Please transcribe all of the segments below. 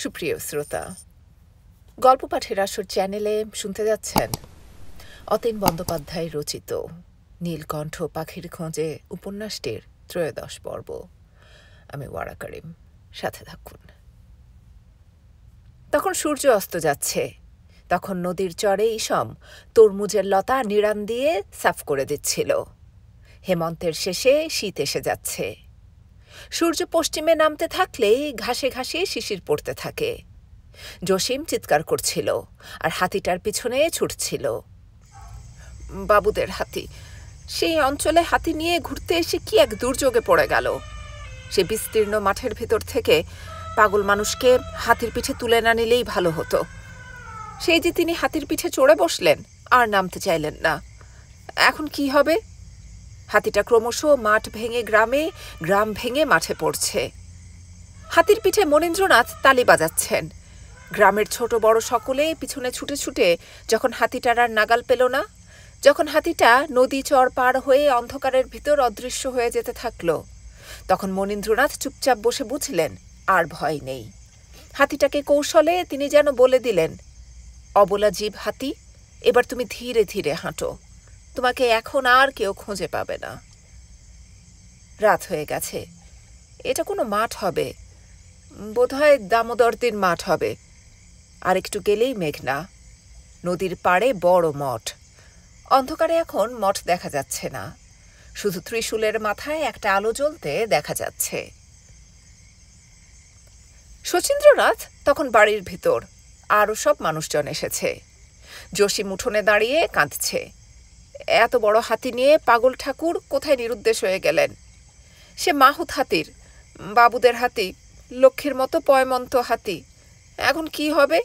সুপ্রিয় শ্রোতা, গল্প পাঠের আসর চ্যানেলে শুনতে যাচ্ছেন অতীন বন্দ্যোপাধ্যায় রচিত নীলকণ্ঠ পাখির খোঁজে উপন্যাসটির 13 পর্ব। আমি ওয়ারা করিম, সাথে থাকুন। তখন সূর্য অস্ত যাচ্ছে। তখন নদীর চরে ইসম তরমুজের লতা নিড়ান দিয়ে সাফ করে দিচ্ছিল। হেমন্তের শেষে শীত এসে যাচ্ছে। সূর্য পশ্চিমে নামতে থাকলেই ঘাসে ঘাসে শিশির পড়তে থাকে। জসিম চিৎকার করছিল আর হাতিটার পিছনে ছুটছিল। বাবুদের হাতি, সেই অঞ্চলে হাতি নিয়ে ঘুরতে এসে কি এক দুর্যোগে পড়ে গেল। সে বিস্তীর্ণ মাঠের ভিতর থেকে পাগল মানুষকে হাতির পিঠে তুলে না নিলেই ভালো হতো। সেই যে তিনি হাতির পিঠে চড়ে বসলেন আর নামতে চাইলেন না। এখন কি হবে? হাতিটা ক্রমশ মাঠ ভেঙে গ্রামে, গ্রাম ভেঙে মাঠে পড়ছে। হাতির পিঠে মনীন্দ্রনাথ তালি বাজাচ্ছেন। গ্রামের ছোট বড় সকলে পিছনে ছুটে ছুটে যখন হাতিটার আর নাগাল পেল না, যখন হাতিটা নদী চর পার হয়ে অন্ধকারের ভিতর অদৃশ্য হয়ে যেতে থাকল, তখন মনীন্দ্রনাথ চুপচাপ বসে বুঝলেন আর ভয় নেই। হাতিটাকে কৌশলে তিনি যেন বলে দিলেন, অবলা জীব হাতি, এবার তুমি ধীরে ধীরে হাঁটো, তোমাকে এখন আর কেউ খুঁজে পাবে না। রাত হয়ে গেছে। এটা কোনো মাঠ হবে, বোধহয় দামোদরদির মাঠ হবে। আর একটু গেলেই মেঘনা। নদীর পাড়ে বড় মঠ। অন্ধকারে এখন মঠ দেখা যাচ্ছে না, শুধু ত্রিশূলের মাথায় একটা আলো জ্বলতে দেখা যাচ্ছে। শচীন্দ্রনাথ তখন বাড়ির ভিতর, আরও সব মানুষজন এসেছে। জসিম উঠোনে দাঁড়িয়ে কাঁদছে। এত বড় হাতি নিয়ে পাগল ঠাকুর কোথায় নিরুদ্দেশ হয়ে গেলেন। সে মাহুত হাতির, বাবুদের হাতি, লক্ষ্মীর মতো পয়মন্ত হাতি। এখন কি হবে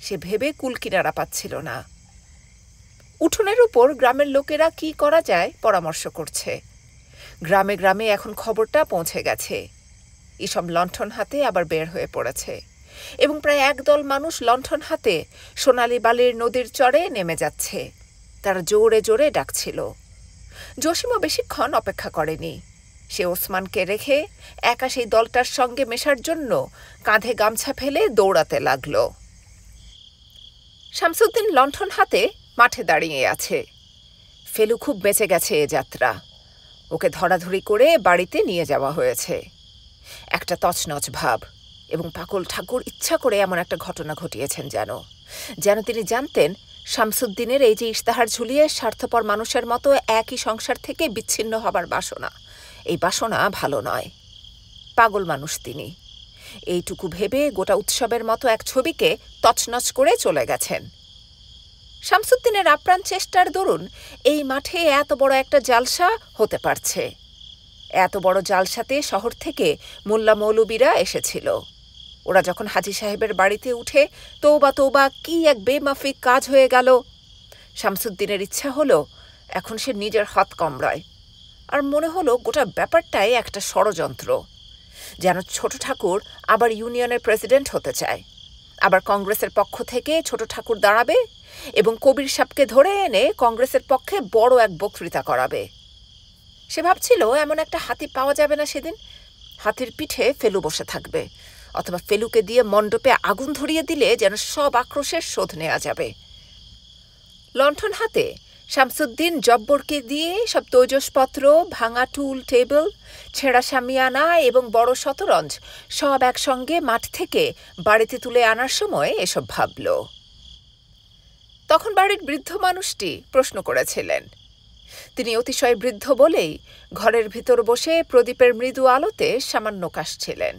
সে ভেবে কুলকিনারা পাচ্ছিল না। উঠোনের উপর গ্রামের লোকেরা কি করা যায় পরামর্শ করছে। গ্রামে গ্রামে এখন খবরটা পৌঁছে গেছে। এসব লণ্ঠন হাতে আবার বের হয়ে পড়েছে এবং প্রায় একদল মানুষ লণ্ঠন হাতে সোনালী বালির নদীর চরে নেমে যাচ্ছে। তারা জোরে জোরে ডাকছিল। জসিমও বেশিক্ষণ অপেক্ষা করেনি। সে ওসমানকে রেখে একা সেই দলটার সঙ্গে মেশার জন্য কাঁধে গামছা ফেলে দৌড়াতে লাগল। শামসুদ্দিন লণ্ঠন হাতে মাঠে দাঁড়িয়ে আছে। ফেলু খুব বেঁচে গেছে এ যাত্রা। ওকে ধরাধরি করে বাড়িতে নিয়ে যাওয়া হয়েছে। একটা তছনছ ভাব, এবং পাগল ঠাকুর ইচ্ছা করে এমন একটা ঘটনা ঘটিয়েছেন যেন তিনি জানতেন শামসুদ্দিনের এই যে ইশতেহার ঝুলিয়ে স্বার্থপর মানুষের মতো একই সংসার থেকে বিচ্ছিন্ন হবার বাসনা, এই বাসনা ভালো নয়। পাগল মানুষ তিনি। এইটুকু ভেবে গোটা উৎসবের মতো এক ছবিকে তছনছ করে চলে গেছেন। শামসুদ্দিনের আপ্রাণ চেষ্টার দরুন এই মাঠে এত বড় একটা জালসা হতে পারছে। এত বড় জালসাতে শহর থেকে মোল্লা মৌলবীরা এসেছিল। ওরা যখন হাজী সাহেবের বাড়িতে উঠে তৌবা তৌবা কি এক বেমাফিক কাজ হয়ে গেল। শামসুদ্দিনের ইচ্ছা হলো এখন সে নিজের হাত কামড়ায়। আর মনে হলো গোটা ব্যাপারটাই একটা ষড়যন্ত্র। যেন ছোট ঠাকুর আবার ইউনিয়নের প্রেসিডেন্ট হতে চায়, আবার কংগ্রেসের পক্ষ থেকে ছোট ঠাকুর দাঁড়াবে এবং কবির সাহেবকে ধরে এনে কংগ্রেসের পক্ষে বড় এক বক্তৃতা করাবে। সে ভাবছিল এমন একটা হাতি পাওয়া যাবে না সেদিন। হাতির পিঠে ফেলু বসে থাকবে, অথবা ফেলুকে দিয়ে মণ্ডপে আগুন ধরিয়ে দিলে যেন সব আক্রোশের শোধ নেওয়া যাবে। লণ্ঠন হাতে শামসুদ্দিন জব্বরকে দিয়ে সব তৈজসপত্র, ভাঙা টুল টেবিল, ছেঁড়া শামিয়ানা এবং বড় শতরঞ্জ সব একসঙ্গে মাঠ থেকে বাড়িতে তুলে আনার সময় এসব ভাবল। তখন বাড়ির বৃদ্ধ মানুষটি প্রশ্ন করেছিলেন। তিনি অতিশয় বৃদ্ধ বলেই ঘরের ভিতর বসে প্রদীপের মৃদু আলোতে সামান্য কাশছিলেন।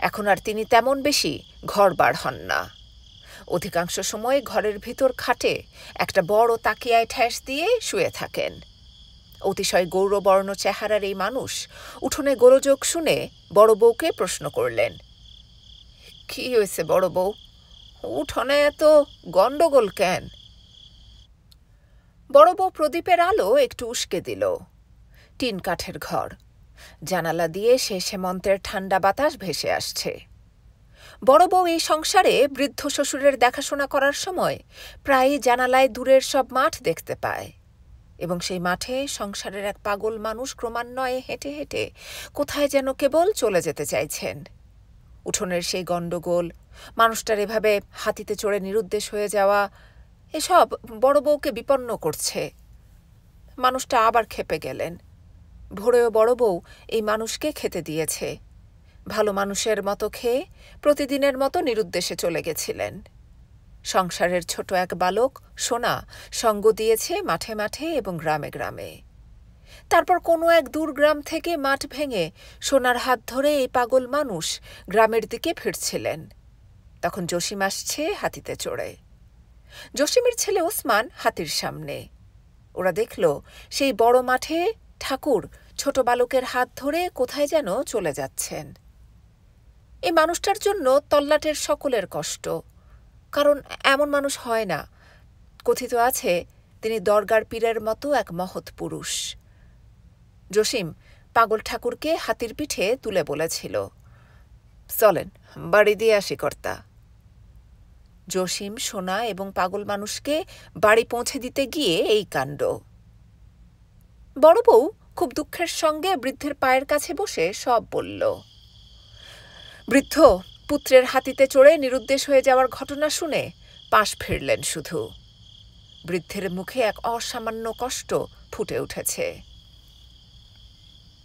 এখন আর তিনি তেমন বেশি ঘর বার হন না। অধিকাংশ সময় ঘরের ভিতর খাটে একটা বড় তাকিয়ায় ঠেস দিয়ে শুয়ে থাকেন। অতিশয় গৌরবর্ণ চেহারার এই মানুষ উঠোনে গোলযোগ শুনে বড় বউকে প্রশ্ন করলেন, কি হয়েছে বড় বউ, উঠোনে এত গন্ডগোল কেন? বড় বউ প্রদীপের আলো একটু উস্কে দিল। টিন কাঠের ঘর, জানালা দিয়ে সে হেমন্তের ঠান্ডা বাতাস ভেসে আসছে। বড় বউ এই সংসারে বৃদ্ধ শ্বশুরের দেখাশোনা করার সময় প্রায়ই জানালায় দূরের সব মাঠ দেখতে পায়, এবং সেই মাঠে সংসারের এক পাগল মানুষ ক্রমান্বয়ে হেঁটে হেঁটে কোথায় যেন কেবল চলে যেতে চাইছেন। উঠোনের সেই গণ্ডগোল, মানুষটার এভাবে হাতিতে চড়ে নিরুদ্দেশ হয়ে যাওয়া, এসব বড় বউকে বিপন্ন করছে। মানুষটা আবার ক্ষেপে গেলেন। ভোরেও বড় বউ এই মানুষকে খেতে দিয়েছে। ভালো মানুষের মতো খেয়ে প্রতিদিনের মতো নিরুদ্দেশে চলে গেছিলেন। সংসারের ছোট এক বালক সোনা সঙ্গ দিয়েছে মাঠে মাঠে এবং গ্রামে গ্রামে। তারপর কোনো এক দূর গ্রাম থেকে মাঠ ভেঙে সোনার হাত ধরে এই পাগল মানুষ গ্রামের দিকে ফিরছিলেন। তখন জসিম আসছে হাতিতে চড়ে। জসিমের ছেলে ওসমান হাতির সামনে। ওরা দেখল সেই বড় মাঠে ঠাকুর ছোট বালকের হাত ধরে কোথায় যেন চলে যাচ্ছেন। এই মানুষটার জন্য তল্লাটের সকলের কষ্ট, কারণ এমন মানুষ হয় না। কথিত আছে তিনি দরগার পীরের মতো এক মহৎ পুরুষ। জসিম পাগল ঠাকুরকে হাতির পিঠে তুলে বলেছিল, চলেন বাড়ি দিয়ে আসি কর্তা। জসিম সোনা এবং পাগল মানুষকে বাড়ি পৌঁছে দিতে গিয়ে এই কাণ্ড। বড় বউ খুব দুঃখের সঙ্গে বৃদ্ধের পায়ের কাছে বসে সব বলল। বৃদ্ধ পুত্রের হাতিতে চড়ে নিরুদ্দেশ হয়ে যাওয়ার ঘটনা শুনে পাশ ফিরলেন শুধু। বৃদ্ধের মুখে এক অসামান্য কষ্ট ফুটে উঠেছে।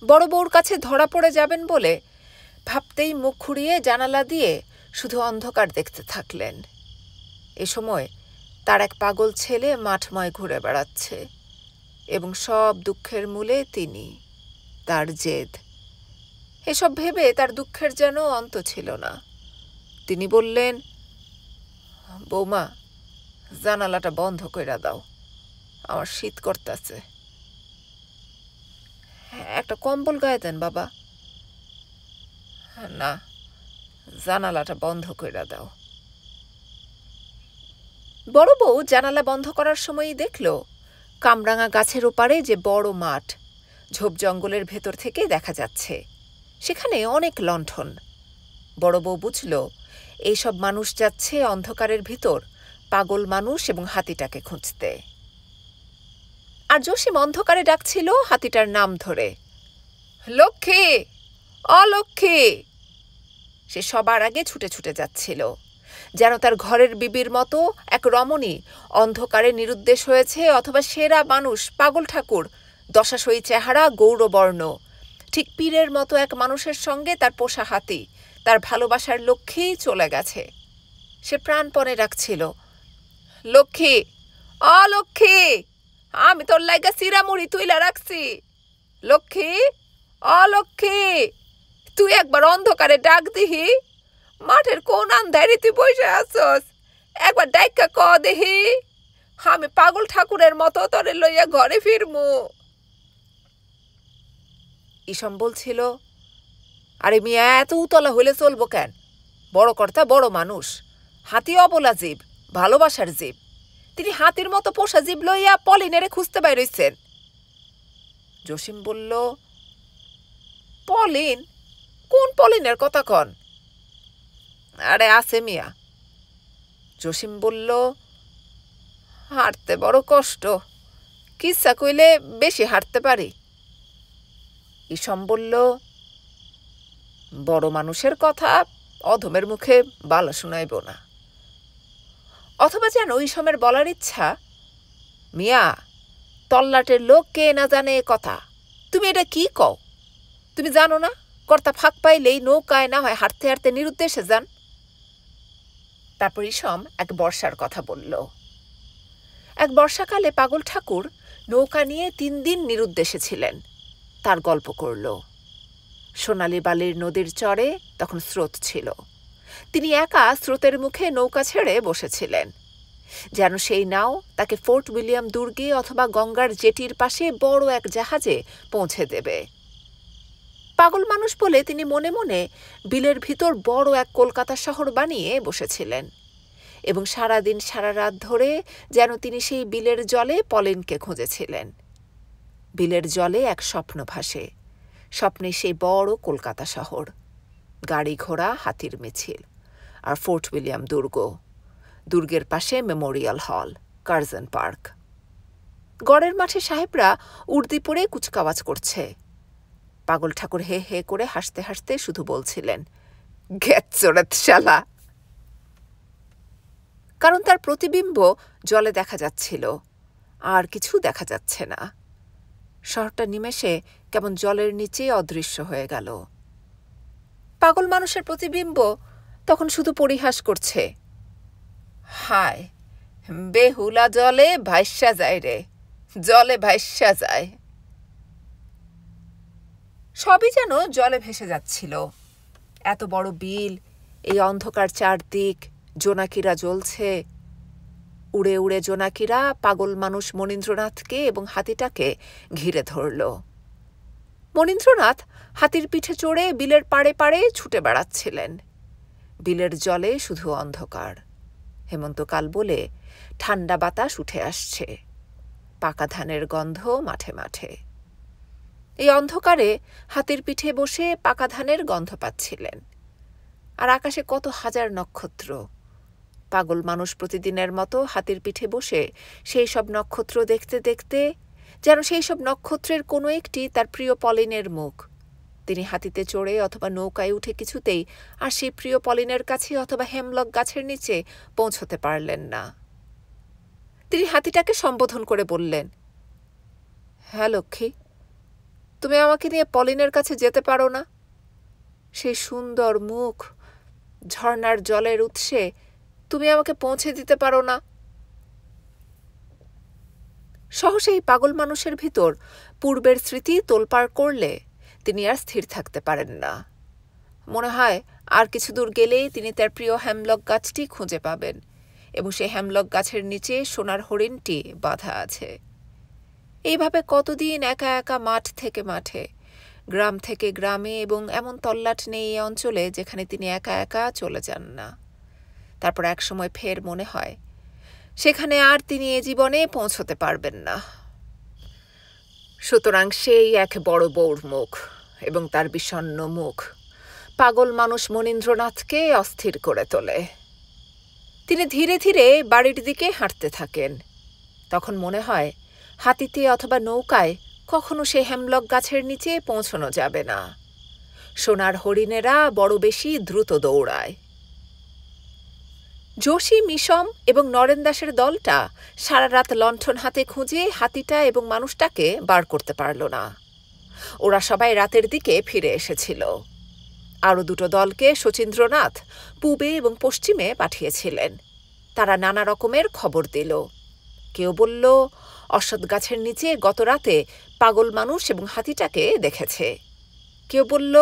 বড় বউর কাছে ধরা পড়ে যাবেন বলে ভাবতেই মুখ ঘুরিয়ে জানালা দিয়ে শুধু অন্ধকার দেখতে থাকলেন। এ সময় তার এক পাগল ছেলে মাঠময় ঘুরে বেড়াচ্ছে, এবং সব দুঃখের মূলে তিনি, তার জেদ। এসব ভেবে তার দুঃখের যেন অন্ত ছিল না। তিনি বললেন, বৌমা, জানালাটা বন্ধ কইরা দাও, আমার শীত করতেছে। একটা কম্বল গায়ে দেন বাবা। না, জানালাটা বন্ধ কইরা দাও। বড় বউ জানালা বন্ধ করার সময়ই দেখল কামরাঙা গাছের ওপারে যে বড় মাঠ, ঝোপ জঙ্গলের ভেতর থেকে দেখা যাচ্ছে, সেখানে অনেক লণ্ঠন। বড় বউ বুঝল এইসব মানুষ যাচ্ছে অন্ধকারের ভিতর পাগল মানুষ এবং হাতিটাকে খুঁজতে। আর জসিম অন্ধকারে ডাকছিল হাতিটার নাম ধরে, লক্ষ্মী, অলক্ষ্মী। সে সবার আগে ছুটে ছুটে যাচ্ছিল, যেন তার ঘরের বিবির মতো এক রমণী অন্ধকারে নিরুদ্দেশ হয়েছে, অথবা সেরা মানুষ পাগল ঠাকুর, দশাশয়ী চেহারা, গৌরবর্ণ, ঠিক পীরের মতো এক মানুষের সঙ্গে তার পোষা হাতি, তার ভালোবাসার লক্ষ্মী চলে গেছে। সে প্রাণপণে ডাকছিল, লক্ষ্মী, অলক্ষ্মী, আমি তোর লাইগা চিরামুড়ি তুইলা রাখছি। লক্ষ্মী, অলক্ষ্মী, তুই একবার অন্ধকারে ডাক দিহি। মাঠের কোন আন্ধারে তুই বসে আসস, একবার ডাইকা ক দেহি, আমি পাগল ঠাকুরের মতো তোরে লইয়া ঘরে ফিরমু। ইসম বলছিল, আরে মিয়া, এত উতলা হইলে চলবো কেন? বড় কর্তা বড় মানুষ, হাতি অবলা জীব, ভালোবাসার জীব। তিনি হাতির মতো পোষা জীব লইয়া পলিনেরে খুঁজতে বাইরেছেন। জসিম বলল, পলিন? কোন পলিনের কথা কন? আরে আছে মিয়া। জসিম বলল, হাঁটতে বড় কষ্ট, কিচ্ছা কইলে বেশি হাঁটতে পারি। ইসম বলল, বড় মানুষের কথা অধমের মুখে বালা শুনাইব না। অথবা যেন ইসমের বলার ইচ্ছা, মিয়া, তল্লাটের লোক কে না জানে এ কথা, তুমি এটা কি কও? তুমি জানো না কর্তা ফাঁক পাইলেই নৌকায় না হয় হাঁটতে হাঁটতে নিরুদ্দেশে যান? তারপর ইসম এক বর্ষার কথা বলল। এক বর্ষাকালে পাগল ঠাকুর নৌকা নিয়ে 3 দিন নিরুদ্দেশে ছিলেন। তার গল্প করল। সোনালি বালির নদীর চরে তখন স্রোত ছিল। তিনি একা স্রোতের মুখে নৌকা ছেড়ে বসেছিলেন, যেন সেই নাও তাকে ফোর্ট উইলিয়াম দুর্গে অথবা গঙ্গার জেটির পাশে বড় এক জাহাজে পৌঁছে দেবে। পাগল মানুষ বলে তিনি মনে মনে বিলের ভিতর বড় এক কলকাতা শহর বানিয়ে বসেছিলেন, এবং সারাদিন সারা রাত ধরে যেন তিনি সেই বিলের জলে পলিনকে খুঁজেছিলেন। বিলের জলে এক স্বপ্ন ভাসে, স্বপ্নে সেই বড় কলকাতা শহর, গাড়ি ঘোড়া, হাতির মিছিল, আর ফোর্ট উইলিয়াম দুর্গ, দুর্গের পাশে মেমোরিয়াল হল, কার্জন পার্ক। গড়ের মাঠে সাহেবরা উর্দি পরে কুচকাওয়াজ করছে। পাগল ঠাকুর হে হে করে হাসতে হাসতে শুধু বলছিলেন, গ্যাচ্চোরাত শালা। কারণ তার প্রতিবিম্ব জলে দেখা যাচ্ছিল, আর কিছু দেখা যাচ্ছে না। শহরটা নিমেষে কেমন জলের নিচে অদৃশ্য হয়ে গেল। পাগল মানুষের প্রতিবিম্ব তখন শুধু পরিহাস করছে, হায় বেহুলা জলে ভাইসা যায় রে, জলে ভাইসা যায়। সবই যেন জলে ভেসে যাচ্ছিল। এত বড় বিল, এই অন্ধকার চারদিক, জোনাকিরা জ্বলছে। উড়ে উড়ে জোনাকিরা পাগল মানুষ মনীন্দ্রনাথকে এবং হাতিটাকে ঘিরে ধরল। মনীন্দ্রনাথ হাতির পিঠে চড়ে বিলের পাড়ে পাড়ে ছুটে বেড়াচ্ছিলেন। বিলের জলে শুধু অন্ধকার। হেমন্তকাল বলে ঠান্ডা বাতাস উঠে আসছে, পাকা ধানের গন্ধ মাঠে মাঠে। এই অন্ধকারে হাতির পিঠে বসে পাকা ধানের গন্ধ পাচ্ছিলেন। আর আকাশে কত হাজার নক্ষত্র। পাগল মানুষ প্রতিদিনের মতো হাতির পিঠে বসে সেই সব নক্ষত্র দেখতে দেখতে যেন সেই সব নক্ষত্রের কোনো একটি তার প্রিয় পলিনের মুখ। তিনি হাতিতে চড়ে অথবা নৌকায় উঠে কিছুতেই আর সেই প্রিয় পলিনের কাছে অথবা হেমলক গাছের নিচে পৌঁছতে পারলেন না। তিনি হাতিটাকে সম্বোধন করে বললেন, হ্যাঁ লক্ষ্মী, তুমি আমাকে নিয়ে পলিনের কাছে যেতে পারো না? সেই সুন্দর মুখ, ঝর্ণার জলের উৎসে তুমি আমাকে পৌঁছে দিতে পারো না? সহসা এই পাগল মানুষের ভিতর পূর্বের স্মৃতি তোলপাড় করলে তিনি আর স্থির থাকতে পারেন না। মনে হয় আর কিছু দূর গেলেই তিনি তার প্রিয় হ্যামলক গাছটি খুঁজে পাবেন, এবং সেই হ্যামলক গাছের নিচে সোনার হরিণটি বাঁধা আছে। এইভাবে কতদিন একা একা মাঠ থেকে মাঠে, গ্রাম থেকে গ্রামে, এবং এমন তল্লাট নেই এই অঞ্চলে যেখানে তিনি একা একা চলে যান না। তারপর একসময় ফের মনে হয় সেখানে আর তিনি এ জীবনে পৌঁছতে পারবেন না। সুতরাং সেই এক বড় বউর মুখ এবং তার বিষণ্ণ মুখ পাগল মানুষ মনীন্দ্রনাথকে অস্থির করে তোলে। তিনি ধীরে ধীরে বাড়ির দিকে হাঁটতে থাকেন। তখন মনে হয় হাতিতে অথবা নৌকায় কখনো সে হেমলক গাছের নিচে পৌঁছানো যাবে না। সোনার হরিণেরা বড় বেশি দ্রুত দৌড়ায়। যোশী, মিশম এবং নরেন দাসের দলটা সারা রাত লণ্ঠন হাতে খুঁজে হাতিটা এবং মানুষটাকে বার করতে পারল না। ওরা সবাই রাতের দিকে ফিরে এসেছিল। আরও দুটো দলকে শচীন্দ্রনাথ পূবে এবং পশ্চিমে পাঠিয়েছিলেন। তারা নানা রকমের খবর দিল। কেউ বলল অশ্বত্থ গাছের নিচে গত রাতে পাগল মানুষ এবং হাতিটাকে দেখেছে। কেউ বলল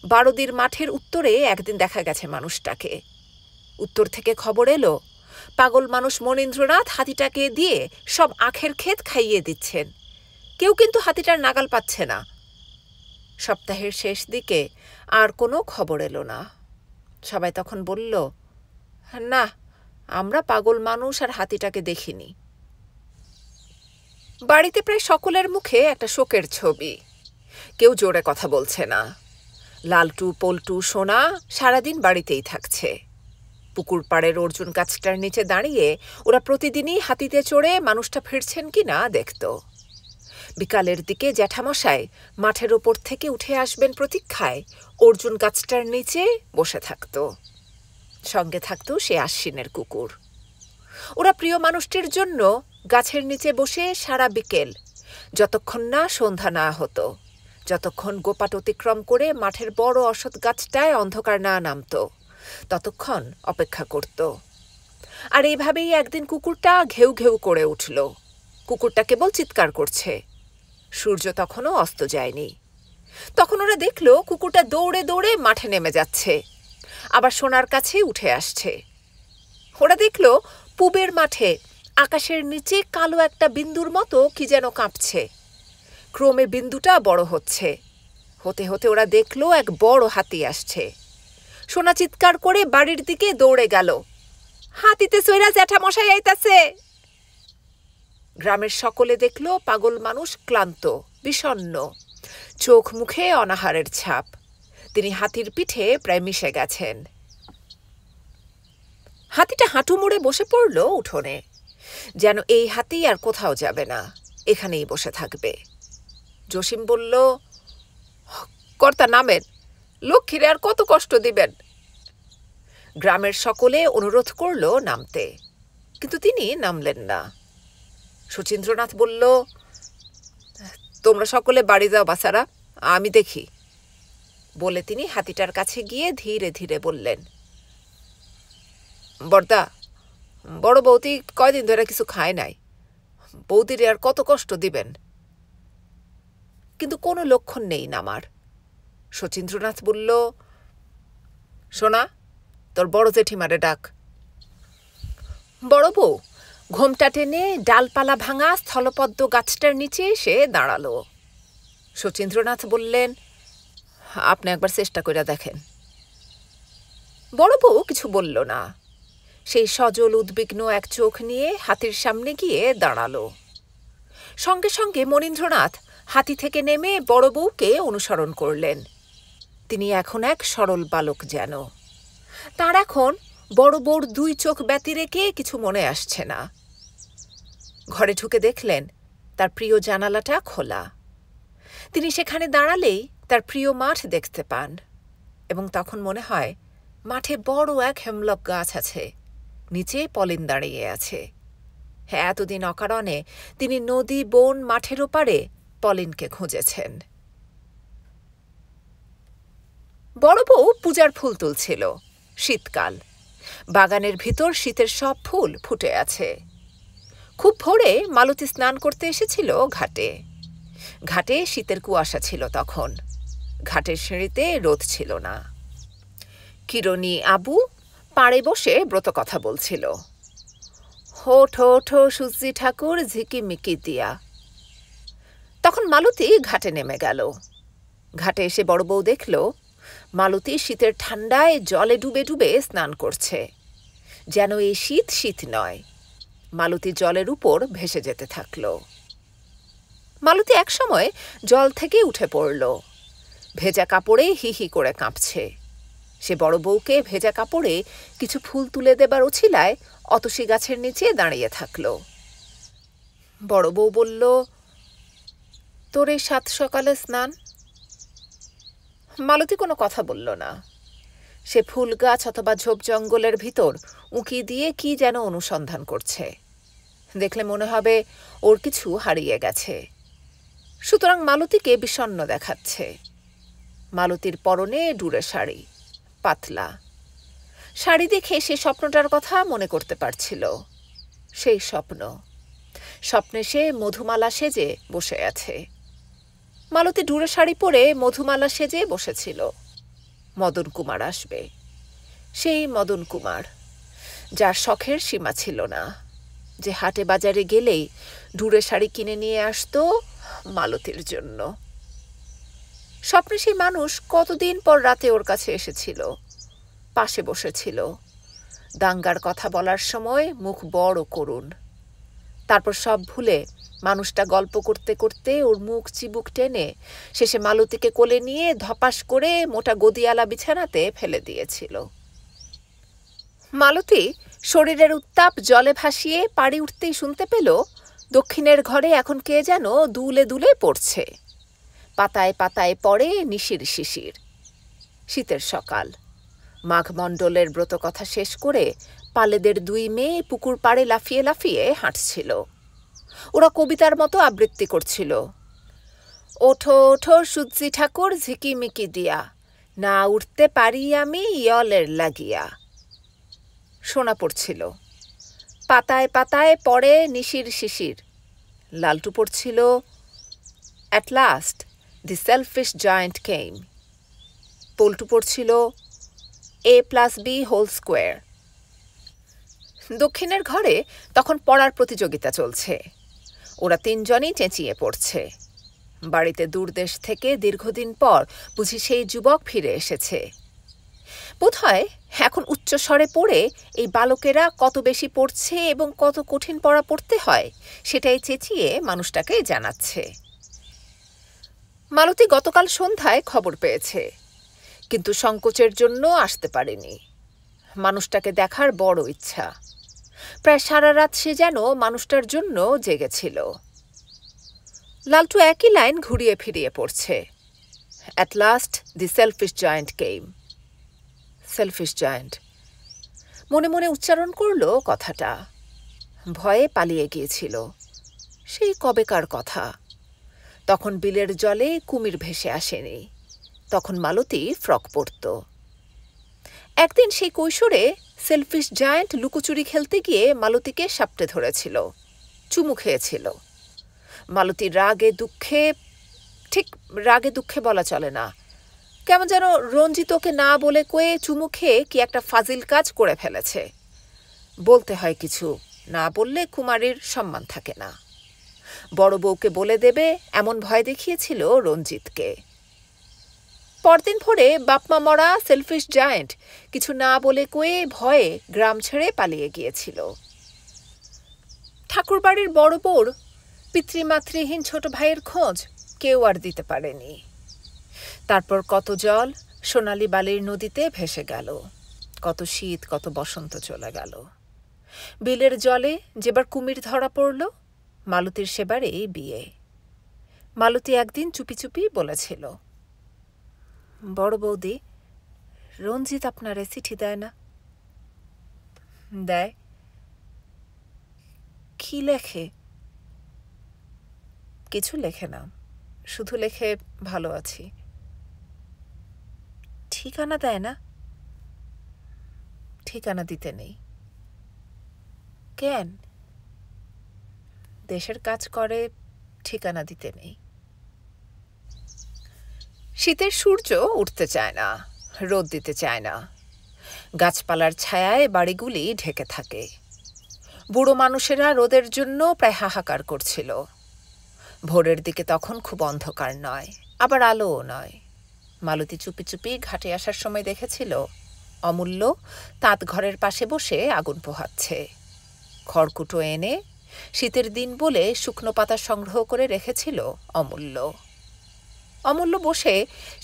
বারদির মাঠের উত্তরে একদিন দেখা গেছে মানুষটাকে। উত্তর থেকে খবর এলো পাগল মানুষ মনীন্দ্রনাথ হাতিটাকে দিয়ে সব আখের ক্ষেত খাইয়ে দিচ্ছেন। কেউ কিন্তু হাতিটার নাগাল পাচ্ছে না। সপ্তাহের শেষ দিকে আর কোনো খবর এলো না। সবাই তখন বলল, না, আমরা পাগল মানুষ আর হাতিটাকে দেখিনি। বাড়িতে প্রায় সকলের মুখে একটা শোকের ছবি। কেউ জোরে কথা বলছে না। লালটু, পল্টু, সোনা সারাদিন বাড়িতেই থাকছে। পুকুর পাড়ের অর্জুন গাছটার নিচে দাঁড়িয়ে ওরা প্রতিদিনই হাতিতে চড়ে মানুষটা ফিরছেন কি না দেখত। বিকালের দিকে জ্যাঠামশাই মাঠের ওপর থেকে উঠে আসবেন প্রতীক্ষায় অর্জুন গাছটার নিচে বসে থাকত। সঙ্গে থাকত সে আশ্বিনের কুকুর। ওরা প্রিয় মানুষটির জন্য গাছের নিচে বসে সারা বিকেল, যতক্ষণ না সন্ধ্যা না হতো, যতক্ষণ গোপাট অতিক্রম করে মাঠের বড় অশ্বত্থ গাছটায় অন্ধকার না নামত, ততক্ষণ অপেক্ষা করত। আর এইভাবেই একদিন কুকুরটা ঘেউ ঘেউ করে উঠল। কুকুরটা কেবল চিৎকার করছে। সূর্য তখনও অস্ত যায়নি। তখন ওরা দেখল কুকুরটা দৌড়ে দৌড়ে মাঠে নেমে যাচ্ছে, আবার সোনার কাছে উঠে আসছে। ওরা দেখল পূবের মাঠে আকাশের নিচে কালো একটা বিন্দুর মতো কি যেন কাঁপছে। ক্রমে বিন্দুটা বড় হচ্ছে। হতে হতে ওরা দেখল এক বড় হাতি আসছে। সোনা চিৎকার করে বাড়ির দিকে দৌড়ে গেল, হাতিতে সইরা জ্যাঠামশাই আইতাছে। গ্রামের সকলে দেখল পাগল মানুষ ক্লান্ত, বিষণ্ণ, চোখ মুখে অনাহারের ছাপ। তিনি হাতির পিঠে প্রায় মিশে গেছেন। হাতিটা হাঁটু মুড়ে বসে পড়ল উঠোনে, যেন এই হাতি আর কোথাও যাবে না, এখানেই বসে থাকবে। জসিম বলল, কর্তা নামেন, লক্ষ্মীরে আর কত কষ্ট দিবেন, গ্রামের সকলে অনুরোধ করল নামতে, কিন্তু তিনি নামলেন না। শচীন্দ্রনাথ বলল, তোমরা সকলে বাড়ি যাও বাছারা, আমি দেখি। বলে তিনি হাতিটার কাছে গিয়ে ধীরে ধীরে বললেন, বর্দা, বড় বৌদি কয়দিন ধরে কিছু খায় নাই, বৌদির আর কত কষ্ট দিবেন। কিন্তু কোনো লক্ষণ নেই নামার। শচীন্দ্রনাথ বলল, সোনা, তোর বড় জেঠিমারে ডাক। বড় বউ ঘোমটা টেনে ডালপালা ভাঙা স্থলপদ্ম গাছটার নিচে এসে দাঁড়ালো। শচীন্দ্রনাথ বললেন, আপনি একবার চেষ্টা করে দেখেন। বড় বউ কিছু বলল না। সেই সজল উদ্বিগ্ন এক চোখ নিয়ে হাতির সামনে গিয়ে দাঁড়ালো। সঙ্গে সঙ্গে মনীন্দ্রনাথ হাতি থেকে নেমে বড় বউকে অনুসরণ করলেন। তিনি এখন এক সরল বালক যেন। তার এখন বড় বউর দুই চোখ ব্যতি রেখে কিছু মনে আসছে না। ঘরে ঢুকে দেখলেন তার প্রিয় জানালাটা খোলা। তিনি সেখানে দাঁড়ালেই তার প্রিয় মাঠ দেখতে পান, এবং তখন মনে হয় মাঠে বড় এক হেমলক গাছ আছে, নিচে পলিন দাঁড়িয়ে আছে। হ্যাঁ, এতদিন অকারণে তিনি নদী, বন, মাঠের ওপারে পলিনকে খুঁজেছেন। বড় বউ পূজার ফুল তুলছিল। শীতকাল, বাগানের ভিতর শীতের সব ফুল ফুটে আছে। খুব ভোরে মালতী স্নান করতে এসেছিল ঘাটে। ঘাটে শীতের কুয়াশা ছিল তখন। ঘাটের সিঁড়িতে রোদ ছিল না। কিরণী আবু পাড়ে বসে ব্রত কথা বলছিল। হোঠো ঠো সূর্যি ঠাকুর ঝিকিমিকি দিয়া। তখন মালতী ঘাটে নেমে গেল। ঘাটে এসে বড় বউ দেখল মালতী শীতের ঠান্ডায় জলে ডুবে ডুবে স্নান করছে। যেন এই শীত শীত নয়। মালতী জলের উপর ভেসে যেতে থাকল। মালতী একসময় জল থেকে উঠে পড়ল। ভেজা কাপড়ে হি হি করে কাঁপছে। সে বড় বউকে ভেজা কাপড়ে কিছু ফুল তুলে দেবার উছিলায় অতসী গাছের নিচে দাঁড়িয়ে থাকল। বড় বউ বলল, তোর এই সাত সকালে স্নান? মালতী কোনো কথা বলল না। সে ফুল গাছ অথবা ঝোপ জঙ্গলের ভিতর উঁকি দিয়ে কি যেন অনুসন্ধান করছে। দেখলে মনে হবে ওর কিছু হারিয়ে গেছে। সুতরাং মালতীকে বিষণ্ণ দেখাচ্ছে। মালতীর পরনে ডুরে শাড়ি, পাতলা শাড়ি দেখে সে স্বপ্নটার কথা মনে করতে পারছিল। সেই স্বপ্নে সে মধুমালা সেজে বসে আছে। মালতী ডুরে শাড়ি পরে মধুমালা সেজে বসেছিল। মদন কুমার আসবে। সেই মদন কুমার, যার শখের সীমা ছিল না, যে হাটে বাজারে গেলেই ডুরে শাড়ি কিনে নিয়ে আসতো মালতীর জন্য। স্বপ্নে সেই মানুষ কতদিন পর রাতে ওর কাছে এসেছিল, পাশে বসেছিল। দাঙ্গার কথা বলার সময় মুখ বড় করুণ। তারপর সব ভুলে মানুষটা গল্প করতে করতে ওর মুখ চিবুক টেনে শেষে মালতীকে কোলে নিয়ে ধপাস করে মোটা গদিয়ালা বিছানাতে ফেলে দিয়েছিল। মালতী শরীরের উত্তাপ জলে ভাসিয়ে পাড়ি উঠতেই শুনতে পেল দক্ষিণের ঘরে এখন কে যেন দুলে দুলে পড়ছে। পাতায় পাতায় পড়ে নিশির শিশির। শীতের সকাল। মাঘমণ্ডলের ব্রতকথা শেষ করে পালেদের দুই মেয়ে পুকুর পাড়ে লাফিয়ে লাফিয়ে হাঁটছিল। ওরা কবিতার মতো আবৃত্তি করছিল। ওঠো ওঠো সূর্যি ঠাকুর ঝিকিমিকি দিয়া, না উঠতে পারি আমি ইয়লের লাগিয়া। শোনা পড়ছিল। পাতায় পাতায় পড়ে নিশির শিশির। লালটু পড়ছিল, at last the selfish giant came. Poltu পড়ছিল, a+b²। দক্ষিণের ঘরে তখন পড়ার প্রতিযোগিতা চলছে। ওরা তিনজনই চেঁচিয়ে পড়ছে। বাড়িতে দূরদেশ থেকে দীর্ঘদিন পর বুঝি সেই যুবক ফিরে এসেছে। বোধহয় এখন উচ্চস্বরে পড়ে এই বালকেরা কত বেশি পড়ছে এবং কত কঠিন পড়া পড়তে হয় সেটাই চেঁচিয়ে মানুষটাকে জানাচ্ছে। মালতী গতকাল সন্ধ্যায় খবর পেয়েছে, কিন্তু সংকোচের জন্য আসতে পারেনি। মানুষটাকে দেখার বড় ইচ্ছা। প্রায় সারা রাত সে যেন মানুষটার জন্য জেগেছিল। লালটু একই লাইন ঘুরিয়ে ফিরিয়ে পড়ছে, at last the selfish giant came. Selfish giant, মনে মনে উচ্চারণ করল কথাটা। ভয়ে পালিয়ে গিয়েছিল। সেই কবেকার কথা। তখন বিলের জলে কুমির ভেসে আসেনি। তখন মালতী ফ্রক পরত। একদিন সেই কৈশোরে সেলফিশ জায়ান্ট লুকোচুরি খেলতে গিয়ে মালতীকে সাপটে ধরেছিল, চুমু খেয়েছিল। মালতী রাগে দুঃখে বলা চলে না, কেমন যেন রঞ্জিতকে না বলে কয়ে চুমু খেয়ে কি একটা ফাজিল কাজ করে ফেলেছে। বলতে হয় কিছু, না বললে কুমারীর সম্মান থাকে না। বড় বউকে বলে দেবে এমন ভয় দেখিয়েছিল রঞ্জিতকে। পরদিন ভোরে বাপমা মরা সেলফিশ জায়ান্ট কিছু না বলে কয়ে ভয়ে গ্রাম ছেড়ে পালিয়ে গিয়েছিল। ঠাকুরবাড়ির বড় বউর পিতৃমাতৃহীন ছোট ভাইয়ের খোঁজ কেউ আর দিতে পারেনি। তারপর কত জল সোনালি বালির নদীতে ভেসে গেল, কত শীত কত বসন্ত চলে গেল। বিলের জলে যেবার কুমির ধরা পড়ল, মালতীর সেবারে বিয়ে। মালতী একদিন চুপি চুপি বলেছিল, বড় বৌদি, রঞ্জিত আপনারে চিঠি দেয় না? দেয়। কি লেখে? কিছু লেখে না, শুধু লেখে ভালো আছি। ঠিকানা দেয় না? ঠিকানা দিতে নেই। কেন? দেশের কাজ করে, ঠিকানা দিতে নেই। শীতের সূর্য উঠতে চায় না, রোদ দিতে চায় না। গাছপালার ছায়ায় বাড়িগুলি ঢেকে থাকে। বুড়ো মানুষেরা রোদের জন্য প্রায় হাহাকার করছিল। ভোরের দিকে তখন খুব অন্ধকার নয়, আবার আলোও নয়। মালতী চুপি চুপি ঘাটে আসার সময় দেখেছিল অমূল্য তাঁত ঘরের পাশে বসে আগুন পোহাচ্ছে। খড়কুটো এনে শীতের দিন বলে শুকনো পাতা সংগ্রহ করে রেখেছিল অমূল্য। অমূল্য বসে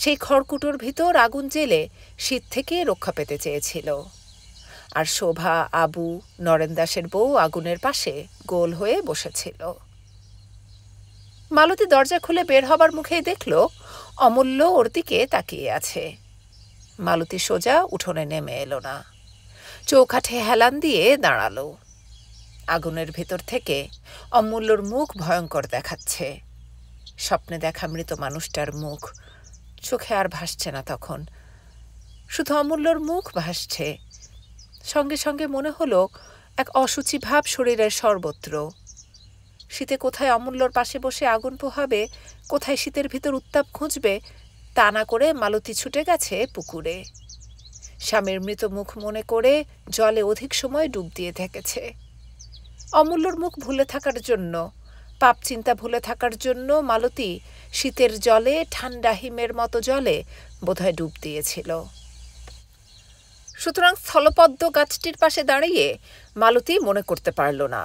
সেই খড়কুটোর ভিতর আগুন জ্বেলে শীত থেকে রক্ষা পেতে চেয়েছিল। আর শোভা, আবু, নরেন দাসের বউ আগুনের পাশে গোল হয়ে বসেছিল। মালতী দরজা খুলে বের হবার মুখেই দেখল অমূল্য ওর দিকে তাকিয়ে আছে। মালতী সোজা উঠোনে নেমে এলো না, চৌকাঠে হেলান দিয়ে দাঁড়ালো। আগুনের ভেতর থেকে অমূল্যর মুখ ভয়ঙ্কর দেখাচ্ছে। স্বপ্নে দেখা মৃত মানুষটার মুখ চোখে আর ভাসছে না তখন, শুধু অমূল্যর মুখ ভাসছে। সঙ্গে সঙ্গে মনে হলো এক অসুচি ভাব শরীরের সর্বত্র। শীতে কোথায় অমূল্যর পাশে বসে আগুন পোহাবে, কোথায় শীতের ভিতর উত্তাপ খুঁজবে, তা না করে মালতী ছুটে গেছে পুকুরে। স্বামীর মৃত মুখ মনে করে জলে অধিক সময় ডুব দিয়ে থেকেছে। অমূল্যর মুখ ভুলে থাকার জন্য, পাপ চিন্তা ভুলে থাকার জন্য মালতী শীতের জলে, ঠান্ডা হিমের মতো জলে বোধহয় ডুব দিয়েছিল। সুতরাং স্থলপদ্ম গাছটির পাশে দাঁড়িয়ে মালতী মনে করতে পারল না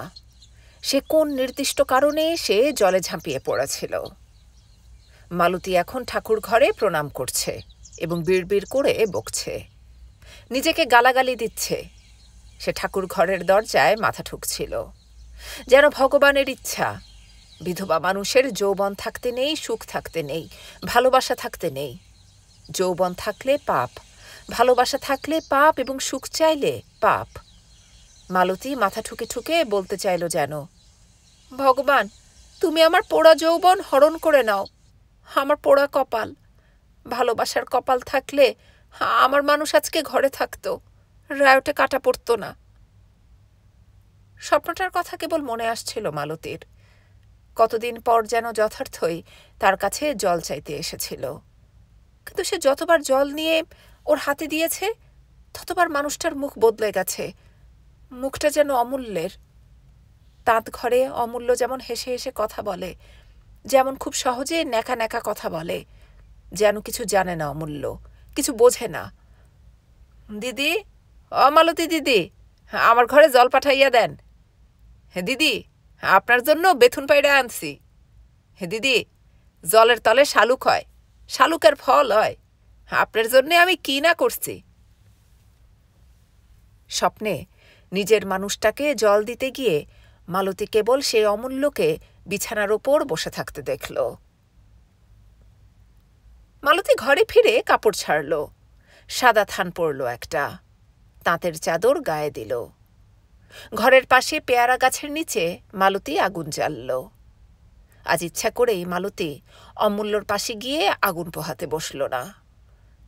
সে কোন নির্দিষ্ট কারণে সে জলে ঝাঁপিয়ে পড়েছিল। মালতী এখন ঠাকুর ঘরে প্রণাম করছে এবং বিড়বিড় করে বকছে, নিজেকে গালাগালি দিচ্ছে। সে ঠাকুর ঘরের দরজায় মাথা ঠুকছিল, যেন ভগবানের ইচ্ছা। বিধবা মানুষের যৌবন থাকতে নেই, সুখ থাকতে নেই, ভালোবাসা থাকতে নেই। যৌবন থাকলে পাপ, ভালোবাসা থাকলে পাপ, এবং সুখ চাইলে পাপ। মালতী মাথা ঠুকে ঠুকে বলতে চাইল যেন, ভগবান, তুমি আমার পোড়া যৌবন হরণ করে নাও। আমার পোড়া কপাল, ভালোবাসার কপাল থাকলে আমার মানুষ আজকে ঘরে থাকতো, রায়টে কাটা পড়ত না। স্বপ্নটার কথা কেবল মনে আসছিল মালতীর। কতদিন পর যেন যথার্থই তার কাছে জল চাইতে এসেছিল। কিন্তু সে যতবার জল নিয়ে ওর হাতে দিয়েছে ততবার মানুষটার মুখ বদলে গেছে। মুখটা যেন অমূল্যের। তাঁত ঘরে অমূল্য যেমন হেসে হেসে কথা বলে, যেমন খুব সহজে ন্যাকা ন্যাকা কথা বলে, যেন কিছু জানে না অমূল্য, কিছু বোঝে না। দিদি, অমালতী দিদি, আমার ঘরে জল পাঠাইয়া দেন। হ্যাঁ দিদি, আপনার জন্য বেথুন পাইড়া আনছি। হ্যাঁ দিদি, জলের তলে শালুক হয়, শালুকের ফল হয়। আপনার জন্যে আমি কি না করছি। স্বপ্নে নিজের মানুষটাকে জল দিতে গিয়ে মালতী কেবল সেই অমূল্যকে বিছানার ওপর বসে থাকতে দেখল। মালতী ঘরে ফিরে কাপড় ছাড়ল। সাদা থান পরল একটা। তাঁতের চাদর গায়ে দিল। ঘরের পাশে পেয়ারা গাছের নিচে মালতী আগুন জ্বালল। আজ ইচ্ছা করেই মালতী অমূল্যর পাশে গিয়ে আগুন পোহাতে বসল না,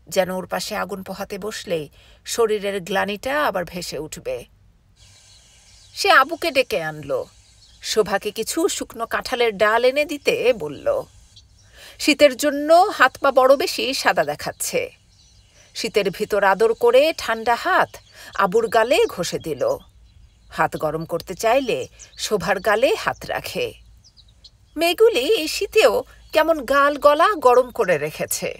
যেন ওর পাশে আগুন পোহাতে বসলে শরীরের গ্লানিটা আবার ভেসে উঠবে। সে আবুকে ডেকে আনল, শোভাকে কিছু শুকনো কাঁঠালের ডাল এনে দিতে বলল। শীতের জন্য হাত পা বড় বেশি সাদা দেখাচ্ছে। শীতের ভিতর আদর করে ঠান্ডা হাত আবুর গালে ঘষে দিল। হাত গরম করতে চাইলে শোভার গালে হাত রাখে। মেয়েগুলি এই শীতেও কেমন গাল গলা গরম করে রেখেছে।